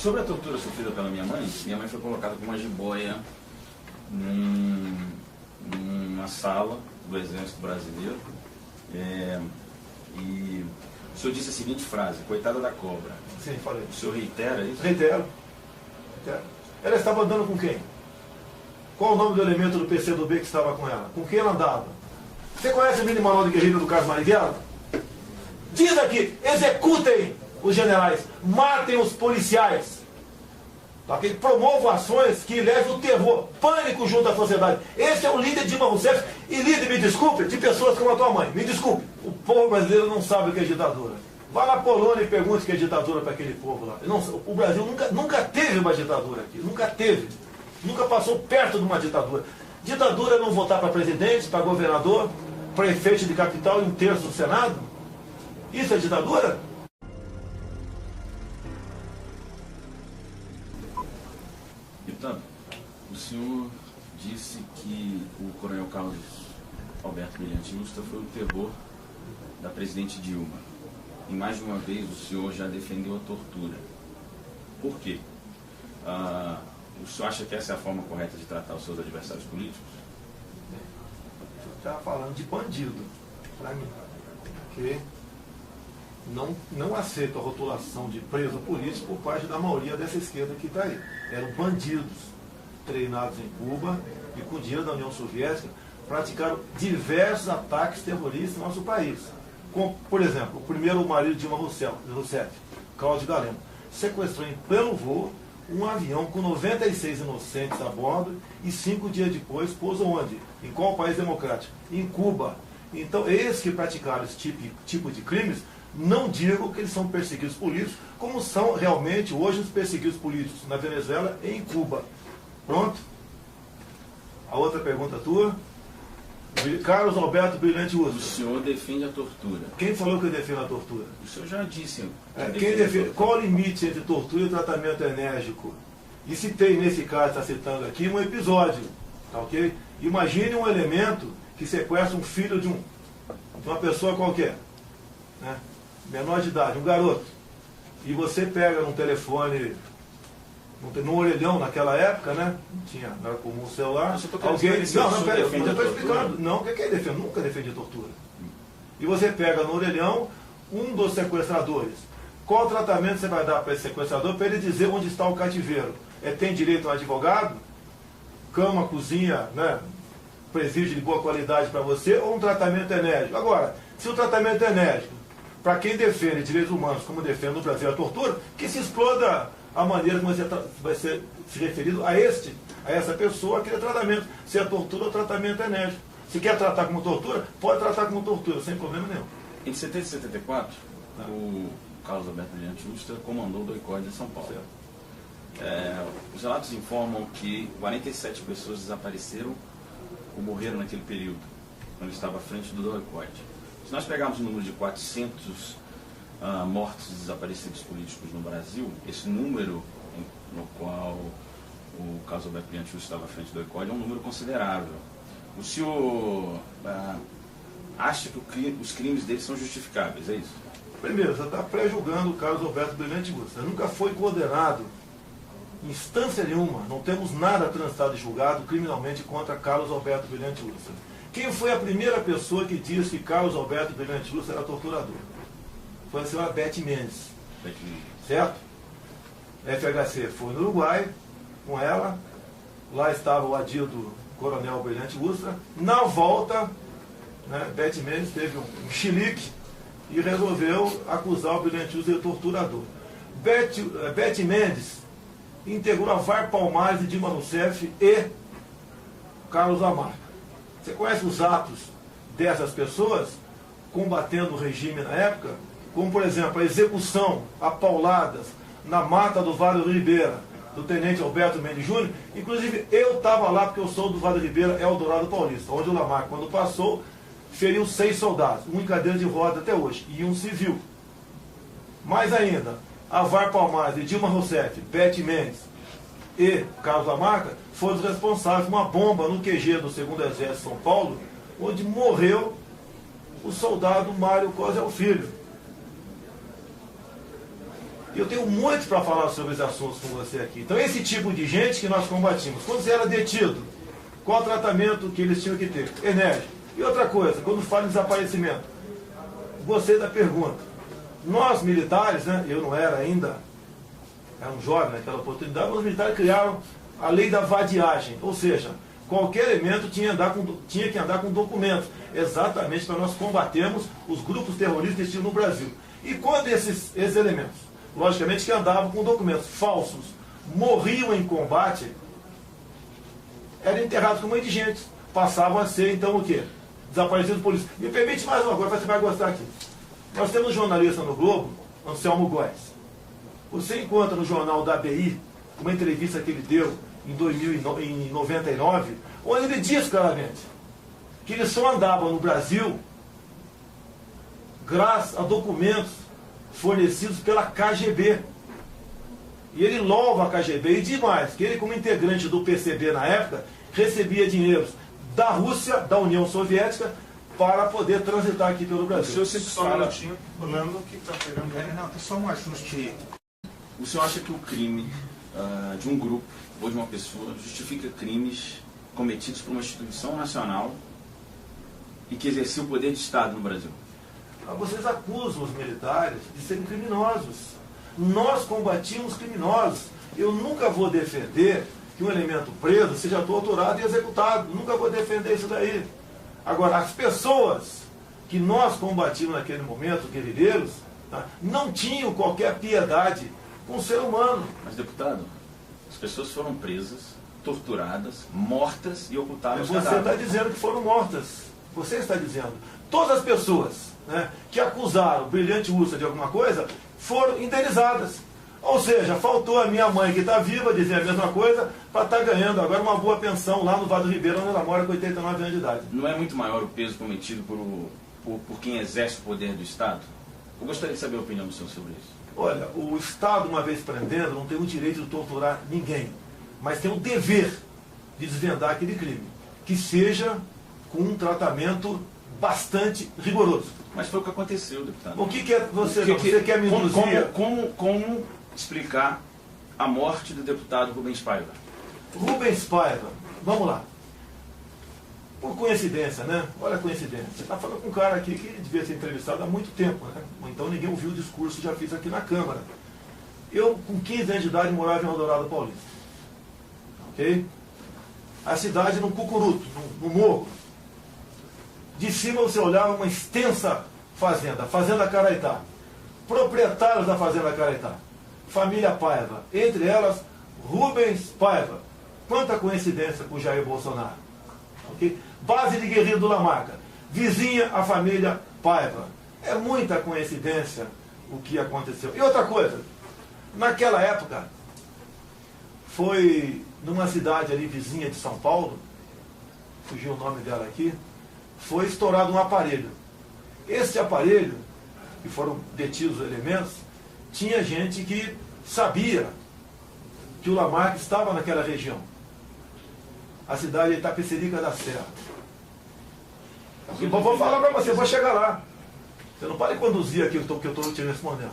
Sobre a tortura sofrida pela minha mãe foi colocada com uma jiboia numa sala do Exército Brasileiro. E o senhor disse a seguinte frase: coitada da cobra. Sim, falei. O senhor reitera isso? Reitero. Ela estava andando com quem? Qual o nome do elemento do PCdoB que estava com ela? Com quem ela andava? Você conhece o mini manual de guerrilha do Carlos Marighella? Diz aqui: executem os generais, matem os policiais. Que promovam ações que levem o terror, pânico junto à sociedade. Esse é o líder Dilma Rousseff. E líder, me desculpe, de pessoas como a tua mãe. Me desculpe, o povo brasileiro não sabe o que é ditadura. Vá na Polônia e pergunte o que é ditadura para aquele povo lá. Não, o Brasil nunca teve uma ditadura aqui. Nunca teve. Nunca passou perto de uma ditadura. Ditadura é não votar para presidente, para governador, prefeito de capital e um terço do Senado? Isso é ditadura? Deputado, o senhor disse que o coronel Carlos Alberto Brilhante Ustra foi o terror da presidente Dilma. E mais de uma vez o senhor já defendeu a tortura. Por quê? O senhor acha que essa é a forma correta de tratar os seus adversários políticos? O senhor está falando de bandido, para mim. Porque não aceito a rotulação de preso político por parte da maioria dessa esquerda que está aí. Eram bandidos treinados em Cuba e com dinheiro da União Soviética praticaram diversos ataques terroristas no nosso país. Como, por exemplo, o primeiro marido de Dilma Rousseff, Cláudio Galeno, sequestrou em pleno voo um avião com 96 inocentes a bordo e 5 dias depois pousou onde? Em qual país democrático? Em Cuba. Então, esses que praticaram esse tipo de crimes, não digo que eles são perseguidos políticos, como são realmente hoje os perseguidos políticos na Venezuela e em Cuba. Pronto? A outra pergunta tua? Carlos Alberto Brilhante Ustra. O senhor defende a tortura. Quem falou que eu defendo a tortura? O senhor já disse. Quem defende? Qual o limite entre tortura e tratamento enérgico? E citei nesse caso, está citando aqui, um episódio. Tá, ok? Imagine um elemento que sequestra um filho de uma pessoa qualquer, né? Menor de idade, um garoto. E você pega num telefone, no orelhão naquela época, né? Não era comum o celular. Alguém. Não, pera, eu estou explicando. Não, o que é defender? Nunca defendi tortura. E você pega no orelhão um dos sequestradores. Qual tratamento você vai dar para esse sequestrador para ele dizer onde está o cativeiro? Tem direito a um advogado? Cama, cozinha, né? Presídio de boa qualidade para você, ou um tratamento enérgico? Agora, se o tratamento é enérgico, para quem defende direitos humanos, como defende no Brasil a tortura, que se exploda a maneira como você vai ser se referido a essa pessoa, aquele tratamento. Se é tortura ou tratamento enérgico. Se quer tratar como tortura, pode tratar como tortura, sem problema nenhum. Em 70 e 74, o Carlos Alberto Brilhante Ustra comandou o DOI-CODE de São Paulo. Os relatos informam que 47 pessoas desapareceram ou morreram naquele período, quando ele estava à frente do DOI-CODE. Se nós pegarmos o número de 400 mortos e desaparecidos políticos no Brasil, esse número no qual o Carlos Alberto Brilhante Ustra estava à frente do DOI-CODE é um número considerável. O senhor acha que os crimes dele são justificáveis, é isso? Primeiro, você está pré-julgando o Carlos Alberto Brilhante Ustra. Nunca foi condenado, em instância nenhuma, não temos nada transitado e julgado criminalmente contra Carlos Alberto Brilhante Ustra. Quem foi a primeira pessoa que disse que Carlos Alberto Brilhante Ustra era torturador? Foi a senhora Beth Mendes. Certo? FHC foi no Uruguai, com ela. Lá estava o adido coronel Brilhante Ustra. Na volta, né, Beth Mendes teve um chilique e resolveu acusar o Brilhante Ustra de torturador. Beth Mendes integrou a VAR Palmares de Dilma Rousseff e Carlos Lamarca. Você conhece os atos dessas pessoas combatendo o regime na época? Como, por exemplo, a execução a pauladas na mata do Vale do Ribeira, do tenente Alberto Mendes Júnior. Inclusive, eu estava lá porque eu sou do Vale do Ribeira, Eldorado Paulista, onde o Lamarca, quando passou, feriu 6 soldados, um em cadeira de roda até hoje, e um civil. Mais ainda, a VAR Palmares de Dilma Rousseff, Beth Mendes e Carlos Lamarca foram os responsáveis por uma bomba no QG do 2º Exército de São Paulo, onde morreu o soldado Mário Cosel Filho. Eu tenho muito para falar sobre os assuntos com você aqui. Então, esse tipo de gente que nós combatimos. Quando você era detido, qual o tratamento que eles tinham que ter? Enérgico. E outra coisa, quando fala em desaparecimento, gostei da pergunta. Nós, militares, né, eu não era ainda, era um jovem naquela oportunidade, mas os militares criaram a lei da vadiagem. Ou seja, qualquer elemento tinha que andar com documentos, exatamente para nós combatermos os grupos terroristas que existiam no Brasil. E quando esses elementos, logicamente que andavam com documentos falsos, morriam em combate, eram enterrados como indigentes, passavam a ser, então, o quê? Desaparecidos por polícia. Me permite mais uma coisa, você vai gostar aqui. Nós temos um jornalista no Globo, Anselmo Góes. Você encontra no jornal da ABI uma entrevista que ele deu em 99, onde ele diz claramente que ele só andava no Brasil graças a documentos fornecidos pela KGB. E ele louva a KGB e diz mais, que ele, como integrante do PCB na época, recebia dinheiros da Rússia, da União Soviética, para poder transitar aqui pelo Brasil. O senhor sempre só um minutinho, falando que está pegando... Não, tem só um ajuste. O senhor acha que o crime de um grupo ou de uma pessoa justifica crimes cometidos por uma instituição nacional e que exercia o poder de Estado no Brasil? Vocês acusam os militares de serem criminosos. Nós combatimos criminosos. Eu nunca vou defender que um elemento preso seja torturado e executado. Nunca vou defender isso daí. Agora, as pessoas que nós combatimos naquele momento, guerrilheiros, tá, não tinham qualquer piedade com o ser humano. Mas, deputado, as pessoas foram presas, torturadas, mortas e ocultadas os cadáveres. Você está dizendo que foram mortas. Você está dizendo. Todas as pessoas, né, que acusaram o Brilhante Ustra de alguma coisa foram indenizadas. Ou seja, faltou a minha mãe, que está viva, dizer a mesma coisa, para estar ganhando agora uma boa pensão lá no Vado Ribeiro, onde ela mora com 89 anos de idade. Não é muito maior o peso cometido por quem exerce o poder do Estado? Eu gostaria de saber a opinião do senhor sobre isso. Olha, o Estado, uma vez prendendo, não tem o direito de torturar ninguém, mas tem o dever de desvendar aquele crime, que seja com um tratamento bastante rigoroso. Mas foi o que aconteceu, deputado. O que é você quer me induzir? Como explicar a morte do deputado Rubens Paiva? Rubens Paiva, vamos lá. Por coincidência, né? Olha a coincidência. Você está falando com um cara aqui que devia ser entrevistado há muito tempo, né? Então ninguém ouviu o discurso que já fiz aqui na Câmara. Eu, com 15 anos de idade, morava em Eldorado Paulista. Ok? A cidade no Cucuruto, no morro. De cima você olhava uma extensa fazenda, Fazenda Caraitá. Proprietários da Fazenda Caraitá. Família Paiva. Entre elas, Rubens Paiva. Quanta coincidência com o Jair Bolsonaro. Okay? Base de Guerreiro do Lamarca. Vizinha a família Paiva. É muita coincidência o que aconteceu. E outra coisa, naquela época, foi numa cidade ali vizinha de São Paulo, fugiu o nome dela aqui, foi estourado um aparelho. Esse aparelho, que foram detidos os elementos, tinha gente que sabia que o Lamarca estava naquela região. A cidade de Itapecerica da Serra. E vou falar para você, vou chegar lá. Você não pode conduzir aquilo que eu estou te respondendo.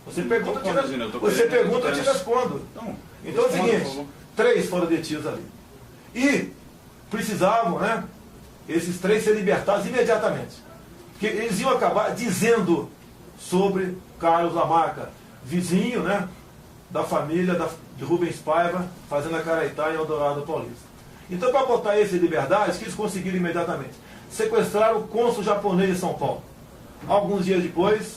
Você pergunta, eu te respondo. Então é o seguinte, 3 foram detidos ali. E precisavam, né, esses 3 ser libertados imediatamente. Porque eles iam acabar dizendo sobre Carlos Lamarca, vizinho, né, da família de Rubens Paiva, Fazenda Caraitá e Eldorado Paulista. Então, para botar esse em liberdade, que eles conseguiram imediatamente. Sequestraram o cônsul japonês de São Paulo. Alguns dias depois,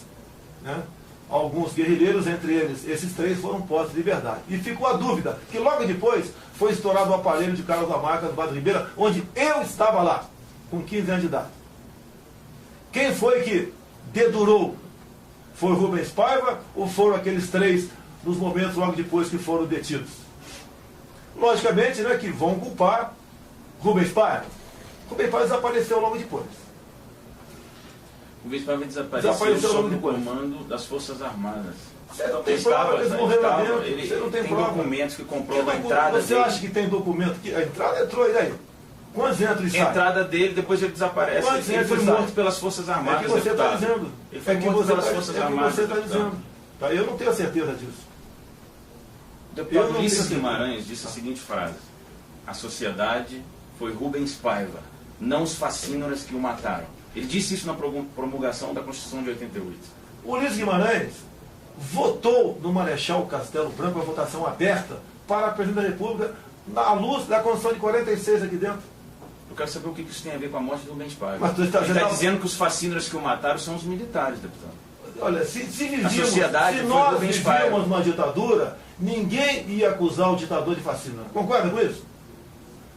né, alguns guerrilheiros, entre eles, esses 3 foram postos em liberdade. E ficou a dúvida, que logo depois foi estourado o aparelho de Carlos Lamarca do Vado Ribeira, onde eu estava lá, com 15 anos de idade. Quem foi que dedurou? Foi o Rubens Paiva ou foram aqueles 3 nos momentos logo depois que foram detidos? Logicamente, né, que vão culpar Rubens Paiva. Rubens Paiva desapareceu logo depois. Rubens Paiva desapareceu sob o comando das Forças Armadas. Você não tem prova que eles morreram lá dentro. Você não tem prova. Documentos que comprovam a entrada dele. Você acha que tem documento? Que a entrada entrou, e daí? Quantos entram e saem? A entrada dele, depois ele desaparece. Ele foi morto pelas Forças Armadas. É que você está dizendo. Ele foi morto pelas Forças Armadas. Você está dizendo. Tá? Eu não tenho certeza disso. O deputado Ulisses Guimarães disse a seguinte frase: a sociedade foi Rubens Paiva, não os fascínoras que o mataram. Ele disse isso na promulgação da Constituição de 88. O Ulisses Guimarães votou no Marechal Castelo Branco a votação aberta para a Presidente da República na luz da Constituição de 46 aqui dentro. Eu quero saber o que isso tem a ver com a morte do Rubens Paiva. Mas ele está dizendo que os fascínoras que o mataram são os militares, deputado. Olha, se nós vivíamos uma ditadura, ninguém ia acusar o ditador de fascínio. Concorda com isso?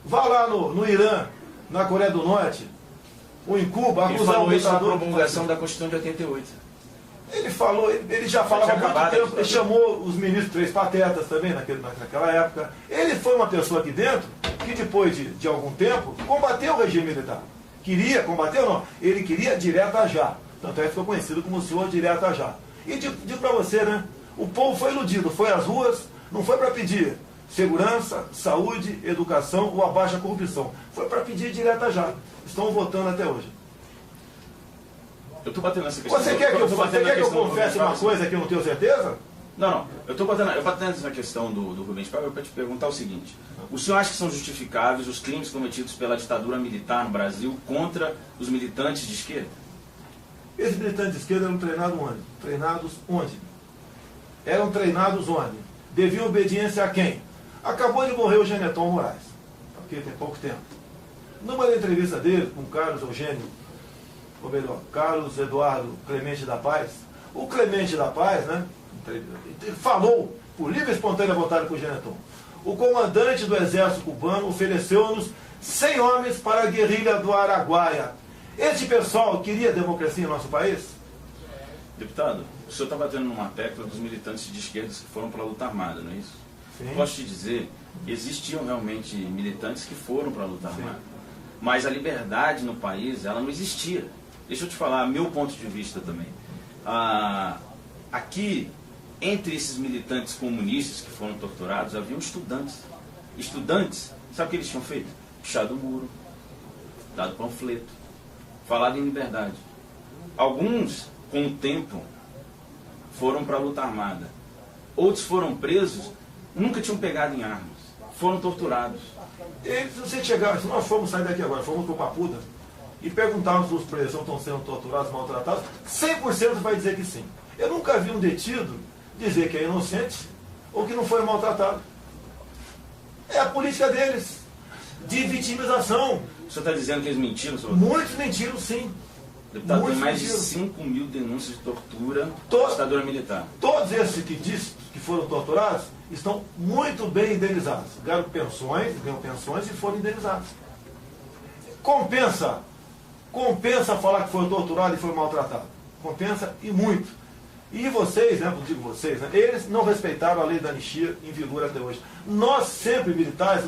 Vá lá no Irã, na Coreia do Norte, ou em Cuba, acusar o ditador. Na promulgação da Constituição de 88. Ele já falava há muito tempo, ele chamou os ministros três patetas também naquela época. Ele foi uma pessoa aqui dentro que depois de algum tempo combateu o regime militar. Queria combater ou não? Ele queria direto a já. Tanto é que ficou conhecido como o senhor direto a já. E digo para você, né? O povo foi iludido, foi às ruas, não foi para pedir segurança, saúde, educação ou a baixa corrupção. Foi para pedir direto a já. Estão votando até hoje. Eu estou batendo nessa questão. Você quer que eu confesse uma coisa que eu não tenho certeza? Não. Eu estou batendo nessa questão do Rubens Paiva para te perguntar o seguinte. O senhor acha que são justificáveis os crimes cometidos pela ditadura militar no Brasil contra os militantes de esquerda? Esses militantes de esquerda eram treinados onde? Eram treinados onde? Deviam obediência a quem? Acabou de morrer o Geneton Moraes. Aqui tem pouco tempo. Numa entrevista dele com Carlos Eduardo Clemente da Paz, o Clemente da Paz, né, falou, por livre e espontânea vontade, por Geneton. O comandante do exército cubano ofereceu-nos 100 homens para a guerrilha do Araguaia. Este pessoal queria democracia em nosso país? Deputado, o senhor está batendo numa tecla dos militantes de esquerda que foram para a luta armada, não é isso? Sim. Posso te dizer que existiam realmente militantes que foram para a luta armada. Mas a liberdade no país, ela não existia. Deixa eu te falar, meu ponto de vista também. Aqui, entre esses militantes comunistas que foram torturados, haviam estudantes. Estudantes, sabe o que eles tinham feito? Puxado o muro, dado panfleto, falado em liberdade. Alguns, com o tempo, foram para a luta armada. Outros foram presos, nunca tinham pegado em armas. Foram torturados. E se nós formos sair daqui agora, formos para o Papuda, e perguntarmos se os presos estão sendo torturados, maltratados, 100% vai dizer que sim. Eu nunca vi um detido dizer que é inocente ou que não foi maltratado. É a política deles, de vitimização. O senhor está dizendo que eles mentiram sobre Muitos mentiram, sim. Deputado, tem mais de 5 mil denúncias de tortura da ditadura militar. Todos esses que foram torturados estão muito bem indenizados. Ganham pensões e foram indenizados. Compensa falar que foi torturado e foi maltratado. Compensa e muito. E vocês, né, digo vocês, né, eles não respeitaram a lei da anistia em vigor até hoje. Nós sempre, militares,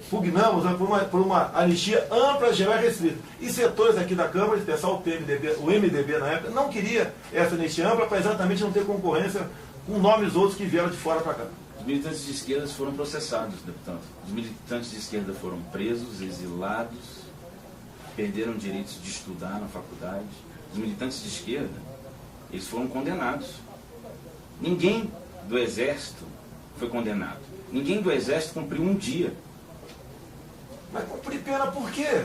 pugnamos, né, por uma anistia ampla, geral e restrita. E setores aqui da Câmara, em especial o MDB na época, não queria essa anistia ampla para exatamente não ter concorrência com nomes outros que vieram de fora para cá. Os militantes de esquerda foram processados, deputado. Os militantes de esquerda foram presos, exilados, perderam direitos de estudar na faculdade. Os militantes de esquerda, eles foram condenados. Ninguém do Exército foi condenado. Ninguém do Exército cumpriu um dia. Mas cumprir pena por quê?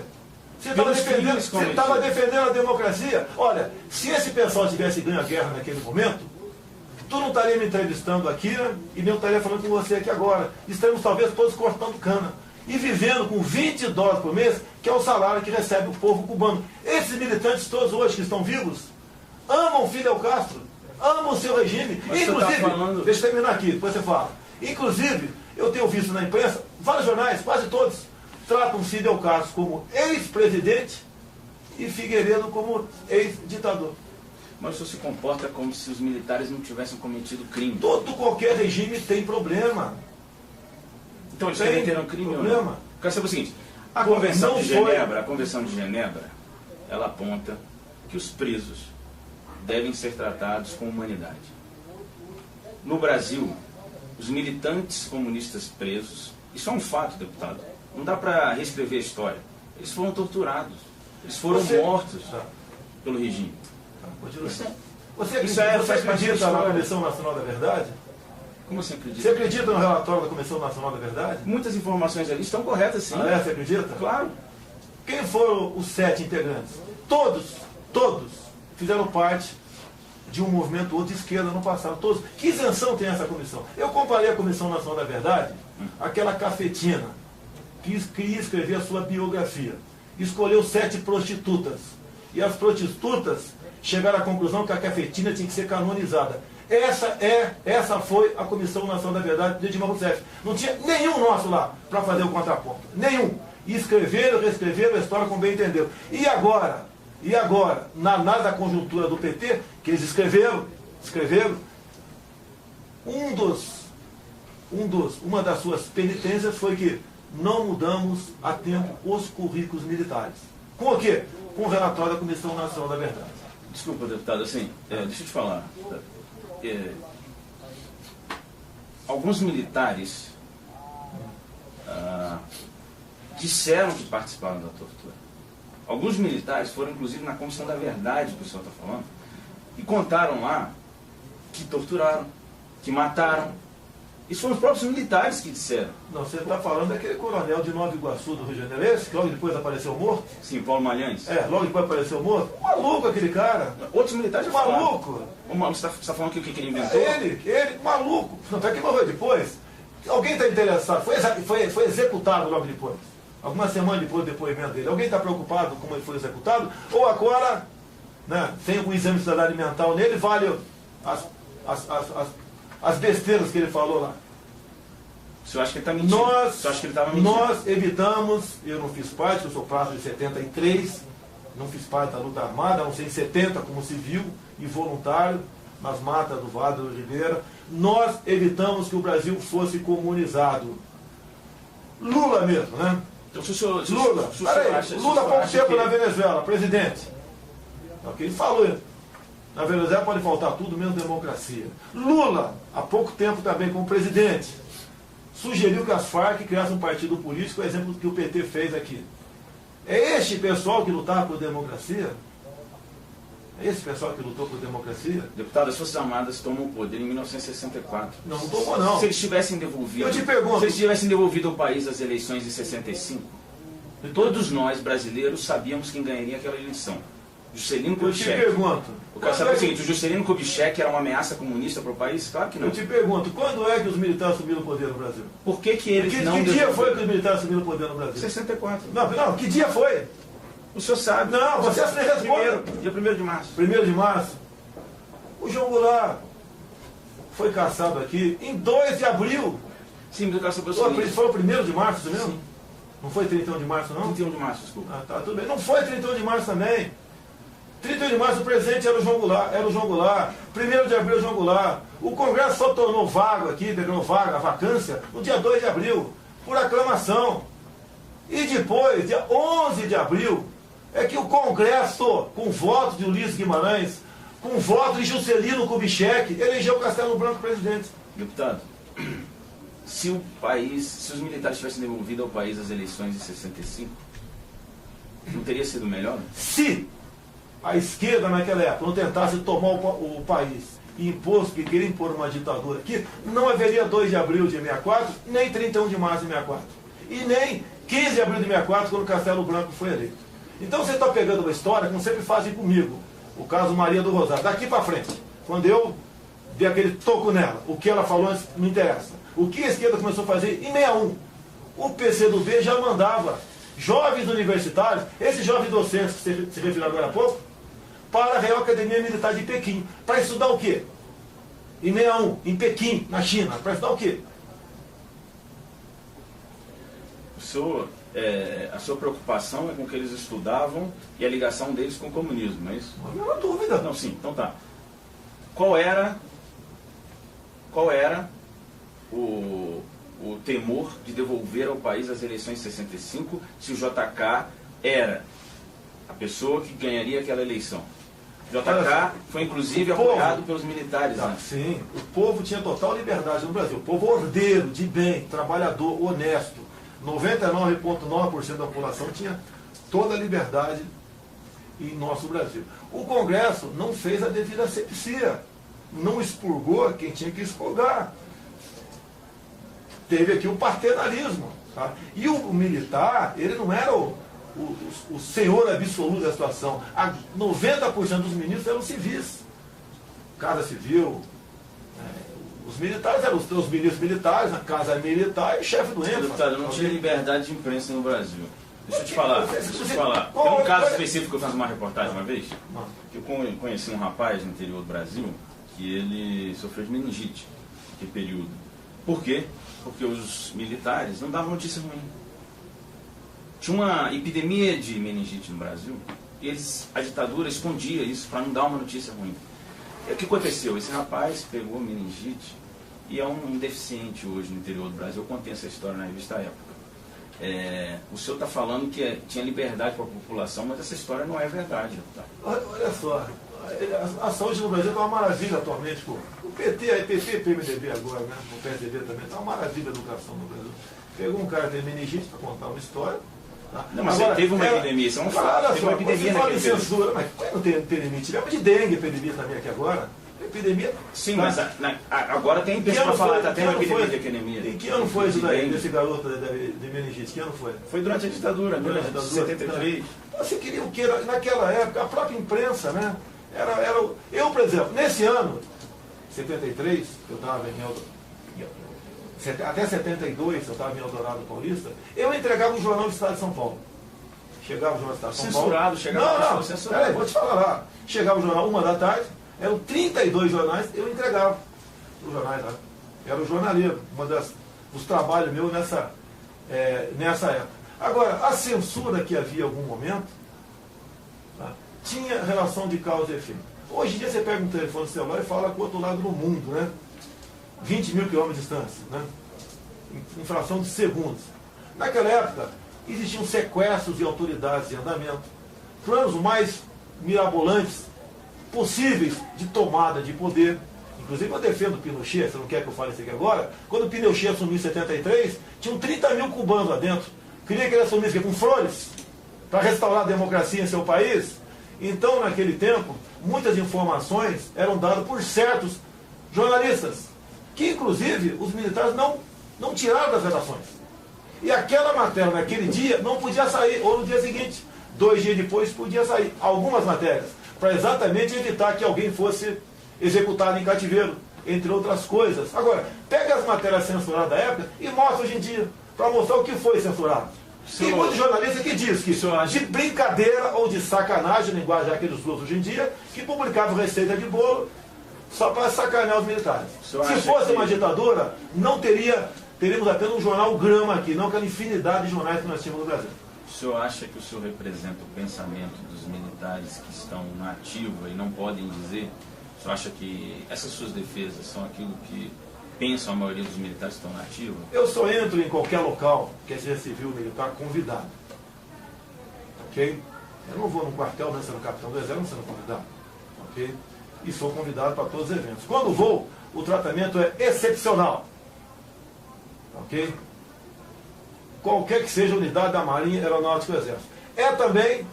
Você estava defendendo a democracia? Olha, se esse pessoal tivesse ganho a guerra naquele momento, tu não estaria me entrevistando aqui, né? E nem eu estaria falando com você aqui agora. Estaremos talvez todos cortando cana. E vivendo com $20 por mês, que é o salário que recebe o povo cubano. Esses militantes todos hoje que estão vivos, amam Fidel Castro, amam o seu regime. Mas inclusive, deixa eu terminar aqui, depois você fala. Inclusive, eu tenho visto na imprensa, vários jornais, quase todos, tratam Fidel Castro como ex-presidente e Figueiredo como ex-ditador. Mas o senhor se comporta como se os militares não tivessem cometido crime. Qualquer regime tem problema. Então eles cometeram crime problema. ou não? Quero saber o seguinte, a Convenção de Genebra, ela aponta que os presos devem ser tratados com humanidade. No Brasil, os militantes comunistas presos, isso é um fato, deputado, não dá para reescrever a história. Eles foram torturados, eles foram mortos pelo regime. Você acredita na Comissão Nacional da Verdade? Como você acredita? Você acredita no relatório da Comissão Nacional da Verdade? Muitas informações ali estão corretas, sim. Você acredita? Claro. Quem foram os 7 integrantes? Todos fizeram parte de um movimento ou de esquerda no passado. Todos. Que isenção tem essa comissão? Eu comparei a Comissão Nacional da Verdade àquela cafetina que queria escrever a sua biografia. Escolheu 7 prostitutas. E as prostitutas chegaram à conclusão que a cafetina tinha que ser canonizada. Essa foi a Comissão Nacional da Verdade de Dilma Rousseff. Não tinha nenhum nosso lá para fazer o contraponto. Nenhum. E escreveram, reescreveram a história como bem entenderam. E agora, na análise da conjuntura do PT, que eles escreveram, uma das suas penitências foi que não mudamos a tempo os currículos militares. Com o quê? Com o relatório da Comissão Nacional da Verdade. Desculpa, deputado, assim, deixa eu te falar. Alguns militares disseram que participaram da tortura. Alguns militares foram, inclusive, na Comissão da Verdade, que o senhor está falando, e contaram lá que torturaram, que mataram. Isso foram os próprios militares que disseram. Não, você está falando daquele coronel de Nova Iguaçu do Rio de Janeiro, esse que logo depois apareceu morto? Sim, Paulo Malhães. Logo depois apareceu morto. Maluco aquele cara. Outros militares já maluco. Falaram. Você está falando que o que ele inventou? Ele, maluco. Não, até que morreu depois. Alguém está interessado. Foi executado logo depois. Algumas semanas depois do depoimento dele. Alguém está preocupado como ele foi executado? Ou agora, né, tem o exame de cidadania mental nele, vale as besteiras que ele falou lá. O senhor acha que ele está mentindo? Você acha que ele estava mentindo? Nós evitamos, eu não fiz parte, eu sou prazo de 73, não fiz parte da luta armada, não sei, em 70 como civil e voluntário, nas matas do Vale do Ribeira. Nós evitamos que o Brasil fosse comunizado. Lula mesmo, né? Então, se o senhor, Lula, Lula há pouco tempo na Venezuela, presidente. É o que ele falou. Na Venezuela pode faltar tudo, menos democracia. Lula, há pouco tempo também como presidente, sugeriu que as Farc criassem um partido político, o exemplo que o PT fez aqui. É este pessoal que lutava por democracia? É esse pessoal que lutou por democracia? Deputado, as Forças Armadas tomam o poder em 1964. Não tomou, não. Se eles tivessem devolvido... Eu te pergunto... Se eles tivessem devolvido ao país as eleições de 65, todos nós, brasileiros, sabíamos quem ganharia aquela eleição. Juscelino Kubitschek. Eu te pergunto... Eu quero saber o seguinte, o Juscelino Kubitschek era uma ameaça comunista para o país? Claro que não. Eu te pergunto, quando é que os militares subiram o poder no Brasil? Por que eles não... Que dia foi que os militares subiram o poder no Brasil? 64. Não, que dia foi? O senhor sabe. Não, você se responde. Dia 1º de março. 1º de março. O João Goulart foi caçado aqui em 2 de abril. Sim, mas eu quero saber o seguinte. Foi o 1º de março, isso mesmo? Sim. Não foi 31 de março, não? 31 de março, desculpa. Ah, tá, tudo bem. Não foi 31 de março também. 31 de março o presidente era o João Goulart. 1º de abril o João Goulart. O Congresso só tornou vago aqui, declarou vaga, a vacância, no dia 2 de abril, por aclamação. E depois, dia 11 de abril, é que o Congresso, com voto de Ulisses Guimarães, com voto de Juscelino Kubitschek, elegeu Castelo Branco presidente. Deputado, se os militares tivessem devolvido ao país as eleições de 65, não teria sido melhor? Se a esquerda naquela época não tentasse tomar o país e que queria impor uma ditadura aqui, não haveria 2 de abril de 64, nem 31 de março de 64. E nem 15 de abril de 64, quando Castelo Branco foi eleito. Então você está pegando uma história, como sempre fazem comigo, o caso Maria do Rosário, daqui para frente, quando eu dei aquele toco nela, o que ela falou antes não interessa. O que a esquerda começou a fazer em 61, o PCdoB já mandava jovens universitários, esses jovens docentes que você se referiu agora há pouco, para a Real Academia Militar de Pequim, para estudar o quê? Em 61, em Pequim, na China, para estudar o quê? A sua preocupação é com o que eles estudavam e a ligação deles com o comunismo, não é isso? Não há dúvida. Não, sim, então tá. Qual era o temor de devolver ao país as eleições de 65 se o JK era a pessoa que ganharia aquela eleição? O JK foi inclusive apoiado pelos militares. Tá, né? Sim, o povo tinha total liberdade no Brasil. O povo ordeiro, de bem, trabalhador, honesto. 99,9% da população tinha toda a liberdade em nosso Brasil. O Congresso não fez a devida asepsia, não expurgou quem tinha que expurgar. Teve aqui o paternalismo. Tá? E o militar, ele não era o senhor absoluto da situação. 90% dos ministros eram civis. Casa Civil, os militares eram os ministros militares, a Casa Militar e chefe do ENFA. Deputado, não tinha liberdade de imprensa no Brasil. Deixa eu te falar. Tem um caso específico que eu fiz uma reportagem uma vez, que eu conheci um rapaz no interior do Brasil, que ele sofreu de meningite naquele período. Por quê? Porque os militares não davam notícia ruim. Tinha uma epidemia de meningite no Brasil, e a ditadura escondia isso para não dar uma notícia ruim. E o que aconteceu? Esse rapaz pegou meningite e é um deficiente hoje no interior do Brasil. Eu contei essa história na revista Época. O senhor está falando que tinha liberdade para a população, mas essa história não é verdade. Tá? Olha só, a saúde no Brasil está uma maravilha atualmente. Pô. O PT, a EPP, PMDB agora, né? O PSDB também, está uma maravilha a educação no Brasil. Pegou um cara que tem meningite para contar uma história. Tá? Não, mas agora, teve uma epidemia, isso é um fato. Teve uma epidemia naquele censura, mas não tem limite. Tivemos de dengue, epidemia também aqui agora. Epidemia. Sim, mas agora tem pessoa para falar, está tendo uma epidemia de epidemia. Em que ano foi isso daí, desse garoto de meningite? Que ano foi? Foi durante a ditadura, em 73. Você queria o que? Naquela época, a própria imprensa, né? Eu, por exemplo, nesse ano, 73, eu estava até 72, eu estava em Eldorado Paulista, eu entregava o Jornal do Estado de São Paulo. Chegava o Jornal do Estado de São Paulo. Censurado, chegava censurado. Vou te falar lá. Chegava o jornal 1 da tarde, eram 32 jornais, eu entregava os jornais lá. Era o jornalismo, dos trabalhos meus nessa época. Agora, a censura que havia em algum momento, tá, tinha relação de causa e efeito. Hoje em dia você pega um telefone celular e fala com o outro lado do mundo, né? 20 mil quilômetros de distância, né? Em fração de segundos. Naquela época, existiam sequestros de autoridades em andamento, planos mais mirabolantes possíveis de tomada de poder. Inclusive eu defendo o Pinochet, você não quer que eu fale isso aqui agora? Quando o Pinochet assumiu em 73, tinham 30 mil cubanos lá dentro. Queria que ele assumisse com flores para restaurar a democracia em seu país. Então, naquele tempo, muitas informações eram dadas por certos jornalistas, que inclusive os militares não tiraram das redações. E aquela matéria naquele dia não podia sair, ou no dia seguinte, 2 dias depois podia sair. Algumas matérias, para exatamente evitar que alguém fosse executado em cativeiro, entre outras coisas. Agora, pega as matérias censuradas da época e mostra hoje em dia, para mostrar o que foi censurado. Tem muitos jornalistas que diz que de brincadeira ou de sacanagem, linguagem que eles usam hoje em dia, que publicavam receita de bolo só para sacanear os militares. Se fosse uma ditadura, não teríamos apenas um jornal Grama aqui, não aquela infinidade de jornais que nós tínhamos no Brasil. O senhor acha que o senhor representa o pensamento dos militares que estão na ativa e não podem dizer? O senhor acha que essas suas defesas são aquilo que pensam a maioria dos militares que estão na ativa? Eu só entro em qualquer local, quer seja civil ou militar, convidado. Ok? Eu não vou num quartel não sendo capitão do exército, não sendo convidado. Ok? E sou convidado para todos os eventos. Quando vou, o tratamento é excepcional. Ok? Qualquer que seja a unidade da Marinha, Aeronáutica e Exército. É também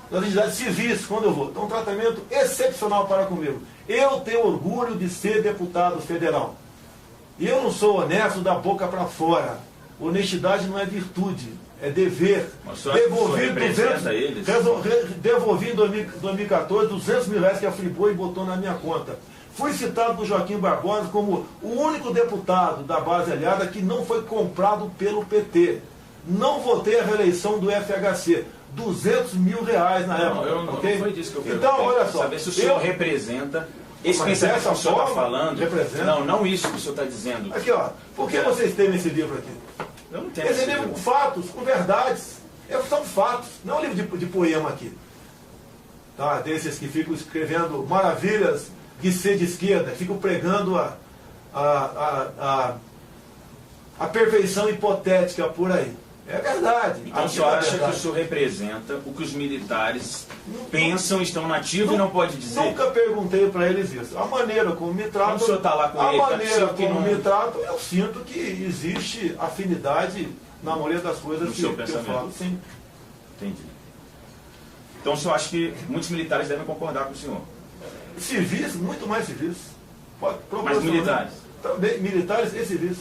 das entidades civis, quando eu vou. Então, um tratamento excepcional para comigo. Eu tenho orgulho de ser deputado federal. E eu não sou honesto da boca para fora. Honestidade não é virtude, é dever. Devolvi em 2014 200 mil reais que a Friboi botou na minha conta. Fui citado por Joaquim Barbosa como o único deputado da base aliada que não foi comprado pelo PT. Não votei a reeleição do FHC. 200 mil reais na época. Não foi disso que eu perguntei. Então, olha só. Saber se o senhor representa esse pensamento que o senhor está falando. Representa. Não isso que o senhor está dizendo. Aqui, ó. Por que vocês têm esse livro aqui? Eu não tenho esse livro com fatos, com verdades. São fatos. Não é um livro de poema aqui. Tá? Desses que ficam escrevendo maravilhas de ser de esquerda, ficam pregando a perfeição hipotética por aí. É verdade. Então o senhor acha que o senhor representa o que os militares pensam, estão nativos e não pode dizer? Nunca perguntei para eles isso. A maneira como me tratam, o senhor está lá com me tratam, eu sinto que existe afinidade na maioria das coisas que eu falo. Sim. Entendi. Então o senhor acha que muitos militares devem concordar com o senhor? Civis, muito mais civis. Mas militares? Também, militares e civis.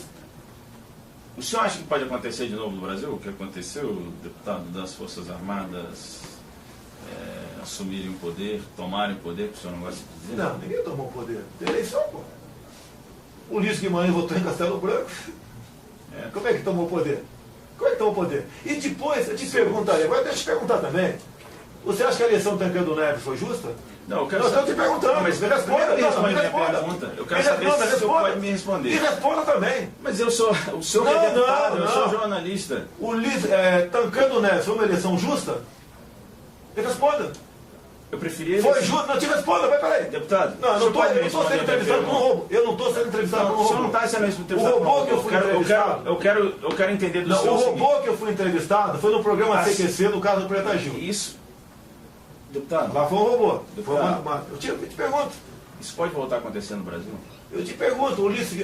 O senhor acha que pode acontecer de novo no Brasil? O que aconteceu, o deputado das Forças Armadas assumirem o poder, tomarem o poder, que o senhor não gosta de dizer? Não, ninguém tomou o poder. Tem eleição, pô. O Ulisses Guimarães votou em Castelo Branco. Como é que tomou o poder? Como é que tomou o poder? E depois, eu te perguntaria, agora deixa eu te perguntar também. Você acha que a eleição do Tancredo Neves foi justa? Não, eu quero Nós estamos te perguntando, mas responda. Me responda minha pergunta. Eu quero saber se o senhor pode me responder. E responda também. Mas o senhor é deputado, eu sou jornalista. O Tancredo Neves foi uma eleição justa? Me responda. Eu preferia... Foi justo? Não te responda, vai, peraí. Deputado, não, eu não estou sendo entrevistado por um robô. Eu não estou sendo entrevistado por um robô. O senhor não está sendo entrevistado por um robô. O robô que eu fui entrevistado... Eu quero entender do senhor. O robô que eu fui entrevistado foi no programa CQC do caso do Preta Gil. Isso. Deputado. Lá foi um robô. Eu te pergunto. Isso pode voltar a acontecer no Brasil? Eu te pergunto, Ulisses...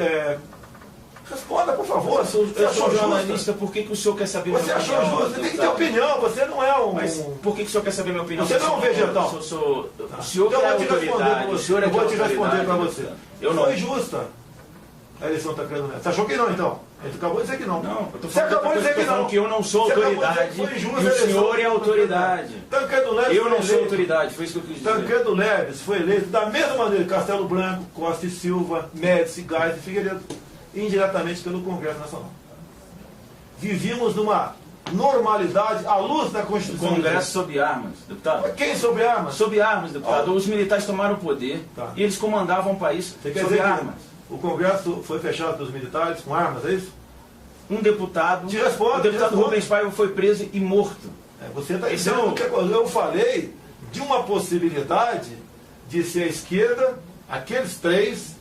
Responda, por favor. Eu sou jornalista, por que o senhor quer saber minha opinião? Você achou justo? Você tem que ter opinião, você não é um... Mas por que o senhor quer saber minha opinião? Você não é um vegetal. O senhor que é a autoridade. Eu vou te responder para você. Eu não. Foi justa a eleição da Tancredo Neves. Você achou que não, então? Ele acabou de dizer que não. Não, eu tô você acabou de dizer que não. Que eu não sou autoridade. E o senhor é autoridade. Tancredo Neves eu não sou autoridade, foi isso que eu quis dizer. Tancredo Neves foi eleito da mesma maneira que Castelo Branco, Costa e Silva, Médici, Gás e Figueiredo. Indiretamente pelo Congresso Nacional. Vivíamos numa normalidade à luz da Constituição. O Congresso sob armas, deputado. Quem sob armas? Sob armas, deputado. Os militares tomaram o poder e eles comandavam o país sob armas. O Congresso foi fechado pelos militares com armas, é isso? Um deputado, o deputado Rubens Paiva foi preso e morto. Você está dizendo que eu falei de uma possibilidade de ser a esquerda, aqueles três.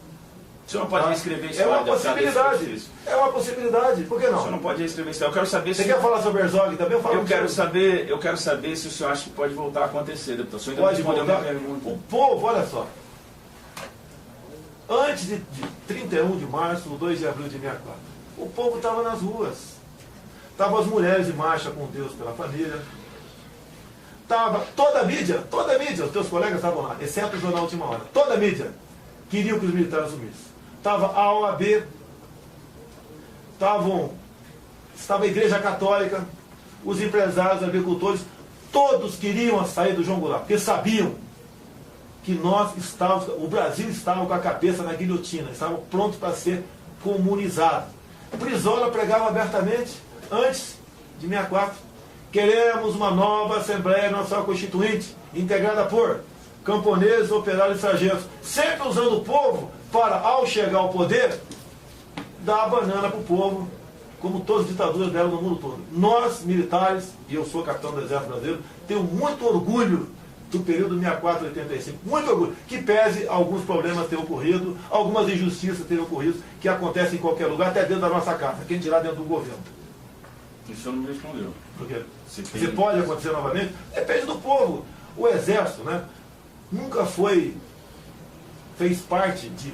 O senhor não pode reescrever isso. É uma possibilidade. É uma possibilidade. Por que não? O senhor não pode reescrever isso. Eu quero saber se... Você quer falar sobre Herzog também? Eu quero saber se o senhor acha que pode voltar a acontecer, deputado. O senhor ainda pode não respondeu voltar. A minha pergunta. O povo, olha só. Antes de 31 de março, 2 de abril de 64, o povo estava nas ruas. Estavam as mulheres em marcha com Deus pela família. Estava toda a mídia, os teus colegas estavam lá, exceto o Jornal Última Hora. Toda a mídia queriam que os militares assumissem. Estava a OAB, estava a Igreja Católica, os empresários, os agricultores, todos queriam sair do João Goulart, porque sabiam que o Brasil estava com a cabeça na guilhotina, estava pronto para ser comunizado. Brizola pregava abertamente, antes de 64, queremos uma nova Assembleia Nacional Constituinte, integrada por camponeses, operários e sargentos, sempre usando o povo para, ao chegar ao poder, dar a banana para o povo, como todas as ditaduras deram no mundo todo. Nós, militares, e eu sou capitão do Exército Brasileiro, tenho muito orgulho do período 64 a 85, muito orgulho, que pese alguns problemas terem ocorrido, algumas injustiças terem ocorrido, que acontecem em qualquer lugar, até dentro da nossa casa, quem dirá dentro do governo. Isso não me respondeu. Por quê? Se pode acontecer novamente? Depende do povo. O Exército, né, nunca fez parte de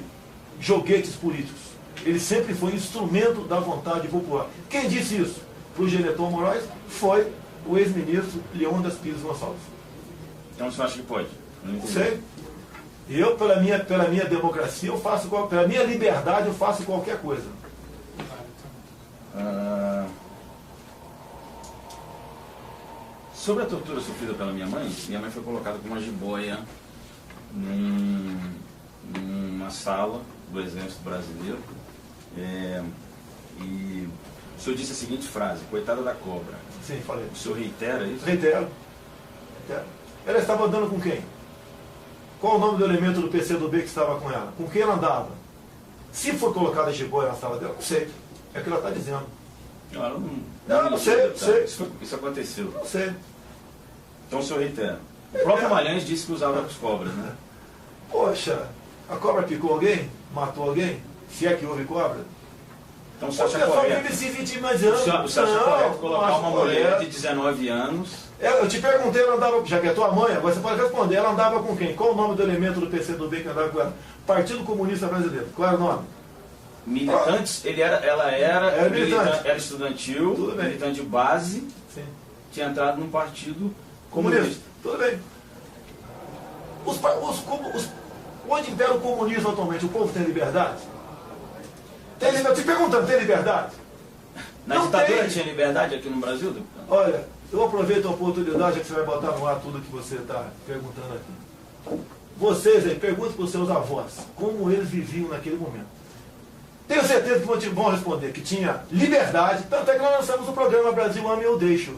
joguetes políticos. Ele sempre foi instrumento da vontade popular. Quem disse isso para o Geneton Moraes foi o ex-ministro Leônidas Pires Gonçalves. Então você acha que pode? Não sei. Eu, pela minha democracia, pela minha liberdade, eu faço qualquer coisa. Sobre a tortura sofrida pela minha mãe foi colocada com uma jiboia numa sala do Exército Brasileiro. E o senhor disse a seguinte frase: coitada da cobra. Sim, falei. O senhor reitera isso? Reitero. Ela estava andando com quem? Qual o nome do elemento do PCdoB que estava com ela? Com quem ela andava? Se for colocada a jiboia na sala dela, não sei. É o que ela está dizendo. Não sei. Isso aconteceu. Não sei. Então o senhor reitera. O próprio Malhães disse que usava as cobras, né? Poxa, a cobra picou alguém? Matou alguém? Se é que houve cobra? Então o senhor acha correto? Vive se vitimizando. O senhor acha correto colocar uma mulher de 19 anos? Eu te perguntei, ela andava, já que é tua mãe, agora você pode responder, ela andava com quem? Qual o nome do elemento do PCdoB que andava com ela? Partido Comunista Brasileiro. Qual era o nome? Militantes, ela era estudantil, militante de base, sim, tinha entrado num partido comunista. Tudo bem. Onde impera o comunismo atualmente, o povo tem liberdade? Tem liberdade? Te perguntando, tem liberdade? Na ditadura tinha liberdade aqui no Brasil, deputado? Olha, eu aproveito a oportunidade que você vai botar no ar tudo que você está perguntando aqui. Vocês aí, perguntem para os seus avós como eles viviam naquele momento. Tenho certeza que vão responder que tinha liberdade, tanto é que nós lançamos o programa Brasil Ame Eu Deixo.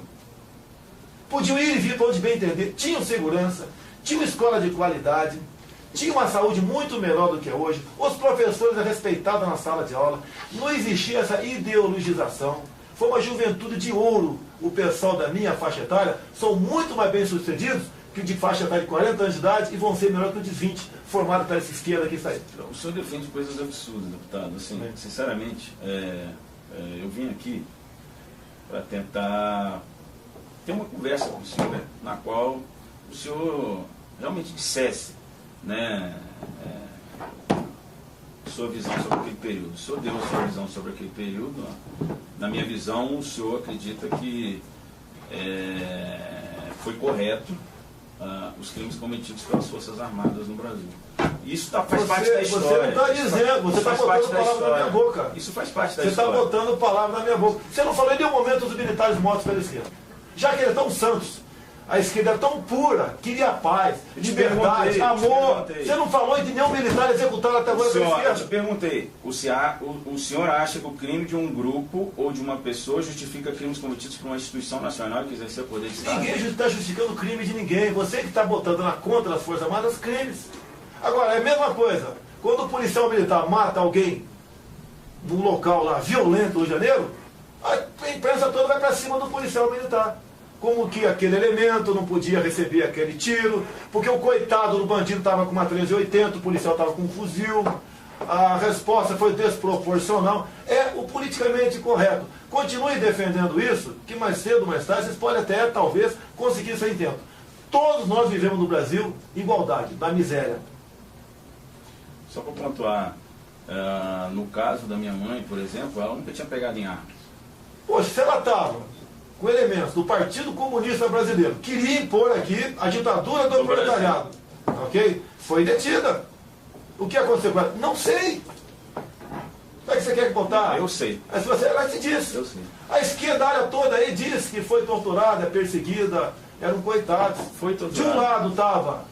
Podiam ir e vir para onde bem entender, tinham segurança, tinham escola de qualidade, tinha uma saúde muito melhor do que é hoje, os professores eram respeitados na sala de aula, não existia essa ideologização, foi uma juventude de ouro. O pessoal da minha faixa etária são muito mais bem sucedidos que o de faixa etária de 40 anos de idade e vão ser melhor que o de 20, formado para essa esquerda que está aí. O senhor defende coisas absurdas, deputado. Assim, sinceramente, eu vim aqui para tentar ter uma conversa com o senhor, na qual o senhor realmente dissesse, né, sua visão sobre aquele período. O senhor deu a sua visão sobre aquele período. Na minha visão, o senhor acredita que foi correto os crimes cometidos pelas Forças Armadas no Brasil. Isso faz parte da história. Você não está dizendo, você está botando palavras na minha boca. Isso faz parte da história. Você está botando palavras na minha boca. Você não falou em nenhum momento dos militares mortos pela esquerda. Já que eles são santos, a esquerda é tão pura, queria paz, liberdade, amor. Você não falou de nenhum militar executado até agora pela esquerda. Eu te perguntei, o senhor acha que o crime de um grupo ou de uma pessoa justifica crimes cometidos por uma instituição nacional que exercer poder de Estado? Ninguém está justificando o crime de ninguém. Você que está botando na conta das Forças Armadas crimes. Agora, é a mesma coisa. Quando o policial militar mata alguém num local lá violento no Rio de Janeiro, a imprensa toda vai para cima do policial militar. Como que aquele elemento não podia receber aquele tiro, porque o coitado do bandido estava com uma 1380, o policial estava com um fuzil, a resposta foi desproporcional. É o politicamente correto. Continue defendendo isso, que mais cedo ou mais tarde vocês podem até, talvez, conseguir seu intento. Todos nós vivemos no Brasil igualdade, na miséria. Só para pontuar, no caso da minha mãe, por exemplo, ela nunca tinha pegado em armas. Poxa, se ela estava com elementos do Partido Comunista Brasileiro, queria impor aqui a ditadura do proletariado, ok? Foi detida. O que aconteceu com ela? Não sei. Como é que você quer botar? Eu sei. Mas você, ela te disse. Eu sei. A esquerda área toda aí diz que foi torturada, perseguida, eram coitados. Foi torturada. De um lado estava,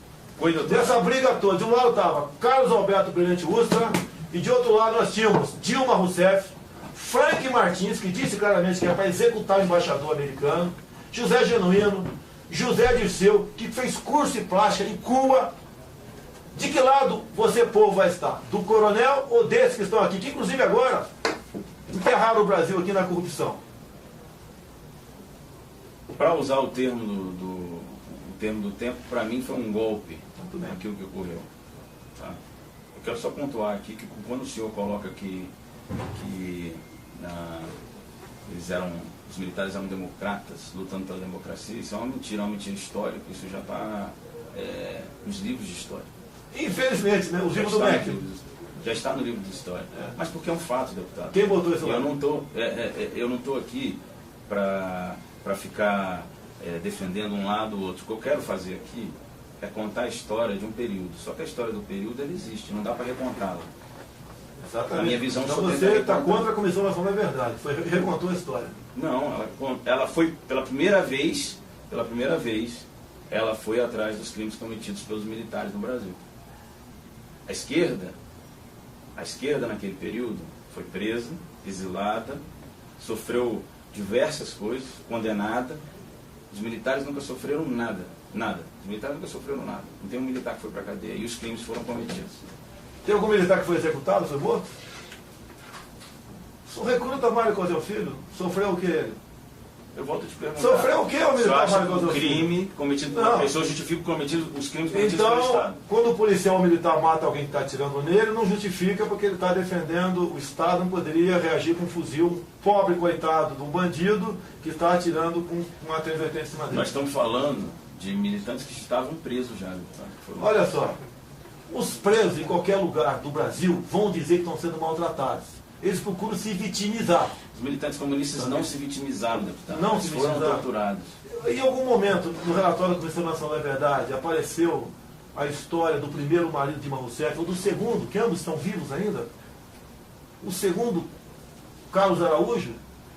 dessa briga toda, de um lado estava Carlos Alberto Brilhante Ustra, e de outro lado nós tínhamos Dilma Rousseff, Frank Martins, que disse claramente que era para executar o embaixador americano, José Genuíno, José Dirceu, que fez curso de plástica em Cuba. De que lado você, povo, vai estar? Do coronel ou desses que estão aqui, que inclusive agora enterraram o Brasil aqui na corrupção? Para usar o termo do tempo, para mim foi um golpe aquilo que ocorreu. Tá? Eu quero só pontuar aqui que quando o senhor coloca que os militares eram democratas, lutando pela democracia, isso é uma mentira histórica, isso já está nos livros de história. Infelizmente, né? Os livros do MEC. Já está no livro de história. Mas porque é um fato, deputado. Quem botou isso lá? Eu não estou aqui para ficar defendendo um lado ou outro. O que eu quero fazer aqui é contar a história de um período. Só que a história do período ela existe, não dá para recontá-la. Exatamente. Na minha visão, então você está contra a Comissão Nacional da Verdade. Recontou a história. Não, ela foi pela primeira vez, ela foi atrás dos crimes cometidos pelos militares no Brasil. A esquerda naquele período foi presa, exilada, sofreu diversas coisas, condenada. Os militares nunca sofreram nada. Os militares nunca sofreram nada. Não tem um militar que foi para a cadeia e os crimes foram cometidos. Tem algum militar que foi executado, foi morto? O recruta Mário Cosel Filho sofreu o que ele? Eu volto a te perguntar. Sofreu o que o militar Mário Cosel Filho? O crime cometido por uma pessoa justifica os crimes cometidos pelo Estado. Quando o policial militar mata alguém que está atirando nele, não justifica porque ele está defendendo o Estado, não poderia reagir com um fuzil, um pobre coitado de um bandido que está atirando com uma 380 em cima dele. Nós estamos falando de militantes que estavam presos já. Olha só. Os presos em qualquer lugar do Brasil vão dizer que estão sendo maltratados. eles procuram se vitimizar. Os militantes comunistas não se vitimizaram, deputado. Não Eles se foram vitimizaram. torturados. Em algum momento, no relatório da Comissão Nacional da Verdade, apareceu a história do primeiro marido de Dilma Rousseff, ou do segundo, que ambos estão vivos ainda, o segundo, Carlos Araújo,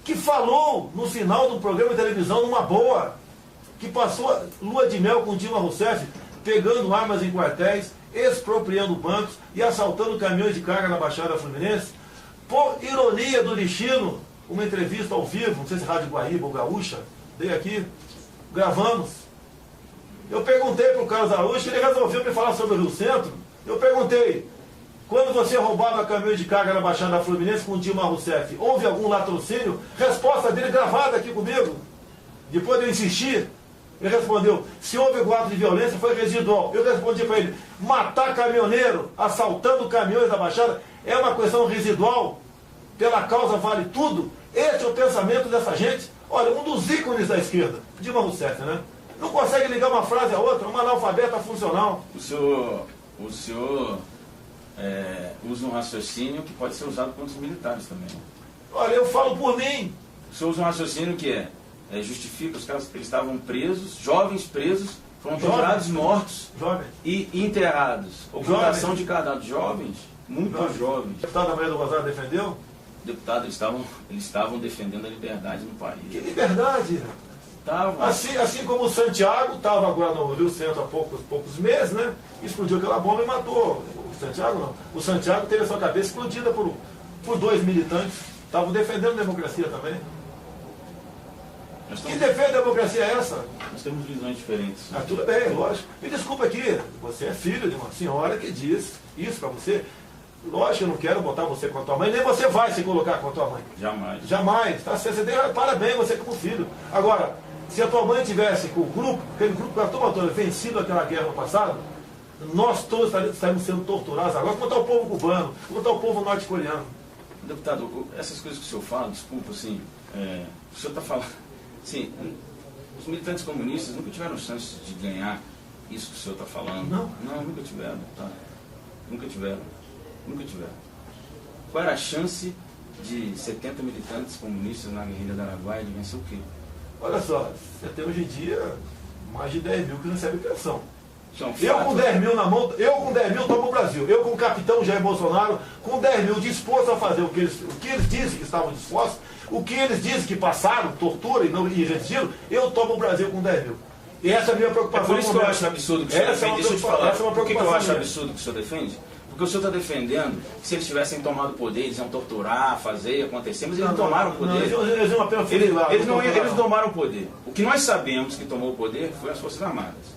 que falou no final de um programa de televisão numa boa, que passou lua de mel com Dilma Rousseff, pegando armas em quartéis, expropriando bancos e assaltando caminhões de carga na Baixada Fluminense. Por ironia do destino, uma entrevista ao vivo, não sei se Rádio Guaíba ou Gaúcha, dei aqui, gravamos. Eu perguntei para o Carlos Araújo, que ele resolveu me falar sobre o Rio Centro. Eu perguntei, quando você roubava caminhões de carga na Baixada Fluminense com Dilma Rousseff, houve algum latrocínio? Resposta dele gravada aqui comigo. Depois de eu insistir, ele respondeu, se houve algum ato de violência, foi residual. Eu respondi para ele, matar caminhoneiro, assaltando caminhões da Baixada, é uma questão residual? Pela causa vale tudo? Esse é o pensamento dessa gente? Olha, um dos ícones da esquerda, Dilma Rousseff, né? Não consegue ligar uma frase a outra, uma analfabeta funcional. O senhor usa um raciocínio que pode ser usado contra os militares também. Olha, eu falo por mim. O senhor usa um raciocínio que justifica os caras que eles estavam presos, jovens presos, foram torturados, mortos Jovem. e enterrados. Ocultação de cadáveres. Jovens, muito jovens. O deputado Maria do Rosário defendeu? Deputado, eles estavam defendendo a liberdade no país. Que liberdade! Estavam. Assim como o Santiago estava agora no Rio Centro há poucos meses, né? Explodiu aquela bomba e matou. O Santiago não. O Santiago teve a sua cabeça explodida por 2 militantes. Estavam defendendo a democracia também. Que defende a democracia é essa? Nós temos visões diferentes. Ah, tudo bem, lógico. Me desculpa aqui, você é filho de uma senhora que diz isso para você. Lógico, eu não quero botar você com a tua mãe, nem você vai se colocar com a tua mãe. Jamais. Jamais. Tá? Você tem parabéns, você como filho. Agora, se a tua mãe tivesse com o grupo, aquele grupo com a turma toda vencido aquela guerra no passado, nós todos estaríamos sendo torturados agora, como está o povo cubano, como está o povo norte-coreano. Deputado, essas coisas que o senhor fala, desculpa, assim, o senhor está falando. Sim, os militantes comunistas nunca tiveram chance de ganhar isso que o senhor está falando. Não? Não, nunca tiveram, tá? Nunca tiveram. Nunca tiveram. Qual era a chance de 70 militantes comunistas na guerrilha do Araguaia de vencer o quê? Olha só, você tem hoje em dia mais de 10 mil que recebem pensão. Isso é um Eu fato. com 10 mil na mão, eu com 10 mil tomo o Brasil. Eu com o capitão Jair Bolsonaro, com 10 mil disposto a fazer o que eles dizem que estavam dispostos, o que eles dizem que passaram, tortura e resistiram, eu tomo o Brasil com 10 mil. E essa é a minha preocupação. É por isso que eu acho absurdo que o senhor defende. Deixa eu te falar. Essa é uma Por que eu preocupação acho minha. absurdo que o senhor defende? Porque o senhor está defendendo que se eles tivessem tomado o poder, eles iam torturar, fazer e acontecer, mas eles não tomaram o poder. Eles iam apenas fuzilar, Eles não tomaram o poder. O que nós sabemos que tomou o poder foi as Forças Armadas.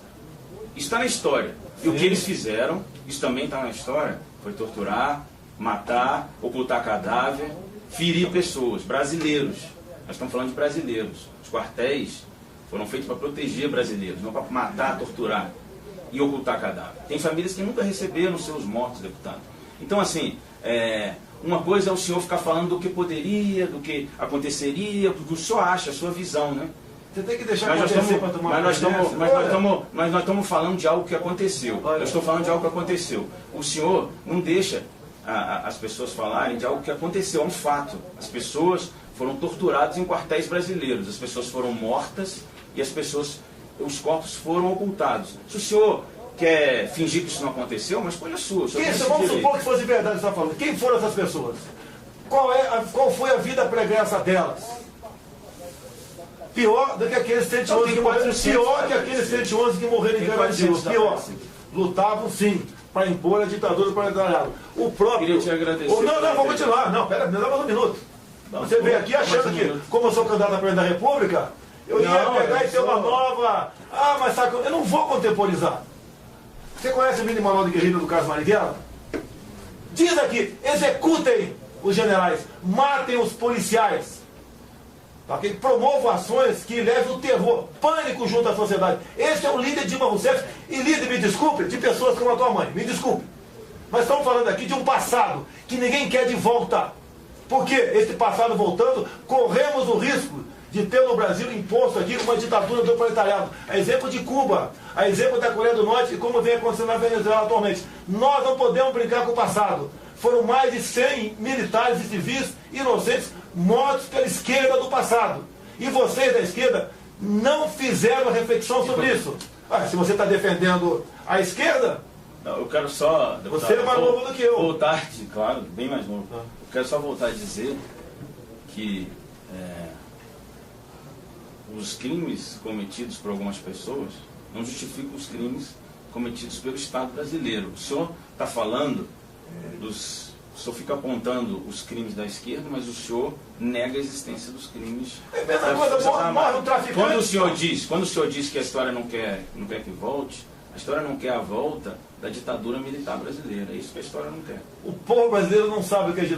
Isso está na história. E o que eles fizeram, isso também está na história, foi torturar, matar, ocultar cadáver, ferir pessoas, brasileiros. Nós estamos falando de brasileiros. Os quartéis foram feitos para proteger brasileiros, não para matar, torturar e ocultar cadáver. Tem famílias que nunca receberam seus mortos, deputado. Então, assim, uma coisa é o senhor ficar falando do que poderia, do que aconteceria, do que o senhor acha, a sua visão, né? Você tem que deixar acontecer para tomar Mas nós estamos falando de algo que aconteceu. Eu estou falando de algo que aconteceu. O senhor não deixa as pessoas falarem de algo que aconteceu, é um fato. As pessoas foram torturadas em quartéis brasileiros, as pessoas foram mortas e os corpos foram ocultados. Se o senhor quer fingir que isso não aconteceu, mas escolha sua. Vamos supor que fosse verdade o que você está falando. Quem foram essas pessoas? Qual foi a vida pregressa delas? Pior do que aqueles 111 que morreram. Pior que aqueles 111 que morreram em guerra civil. Pior. Lutavam sim para impor a ditadura do proletariado. O próprio. Queria te agradecer. Não, vou continuar. Não, pera, me dá mais um minuto. Você veio aqui achando que, como eu sou candidato a presidente da República, eu ia pegar e ter uma nova. Ah, mas sabe, eu não vou contemporizar. Você conhece o mini manual de guerrilha do Carlos Marighella? Diz aqui: executem os generais, matem os policiais. Tá? Que promovam ações que levem o terror, pânico junto à sociedade. Esse é o líder de Dilma Rousseff e líder, me desculpe, de pessoas como a tua mãe. Me desculpe. Mas estamos falando aqui de um passado que ninguém quer de volta. Porque esse passado voltando, corremos o risco de ter no Brasil imposto aqui uma ditadura do proletariado. A exemplo de Cuba, a exemplo da Coreia do Norte e como vem acontecendo na Venezuela atualmente. Nós não podemos brincar com o passado. foram mais de 100 militares e civis inocentes mortos pela esquerda do passado. E vocês da esquerda não fizeram reflexão sobre isso. Se você está defendendo a esquerda, não, eu quero só... Deputado, você é mais novo do que eu. Voltar, claro, bem mais novo. Eu quero só voltar a dizer que os crimes cometidos por algumas pessoas não justificam os crimes cometidos pelo Estado brasileiro. O senhor está falando dos... O senhor fica apontando os crimes da esquerda, mas o senhor nega a existência dos crimes das Forças Armadas. Quando o senhor diz que a história não quer que volte, a história não quer a volta da ditadura militar brasileira. É isso que a história não quer. O povo brasileiro não sabe o que é